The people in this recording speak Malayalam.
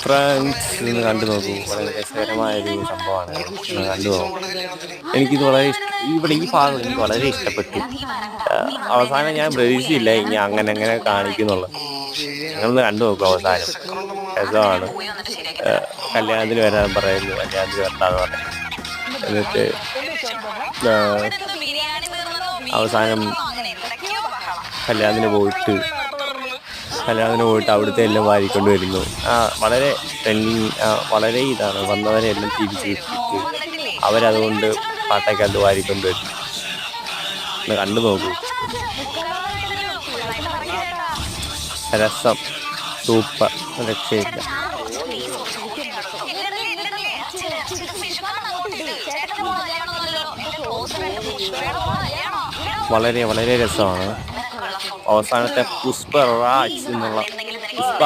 ഫ്രണ്ട്സ് ഇന്ന് കണ്ടു നോക്കൂ, വളരെ രസകരമായൊരു സംഭവമാണ്. ഇന്ന് കണ്ടു നോക്കൂ. എനിക്കിത് വളരെ ഇവിടെ ഈ ഭാഗം എനിക്ക് വളരെ ഇഷ്ടപ്പെട്ടു. അവസാനം ഞാൻ പ്രതീക്ഷിച്ചില്ല ഇനി അങ്ങനെ അങ്ങനെ കാണിക്കുന്നുള്ളത്. നിങ്ങളൊന്ന് കണ്ടു നോക്കൂ, അവസാനം രസമാണ്. കല്യാണത്തിന് വരാൻ പറയുന്നു, കല്യാണത്തിന് വരണ്ടാന്ന് പറയുന്നു. എന്നിട്ട് അവസാനം കല്യാണത്തിന് പോയിട്ട് അവിടുത്തെ എല്ലാം വാരിക്കൊണ്ട് വരുന്നു. വളരെ ട്രെൻഡിങ്, വളരെ ഇതാണ്. വന്നവരെ എല്ലാം തിരിച്ചു വിട്ടിട്ട് അവരതുകൊണ്ട് പാട്ടയ്ക്കകത്ത് വാരിക്കൊണ്ട് വരും. ഒന്ന് കണ്ടു നോക്കൂ, രസം, സൂപ്പർ, രക്ഷയില്ല. വളരെ വളരെ രസമാണ്. അവസാനത്തെ പുഷ്പ റാജ് എന്നുള്ള പുഷ്പ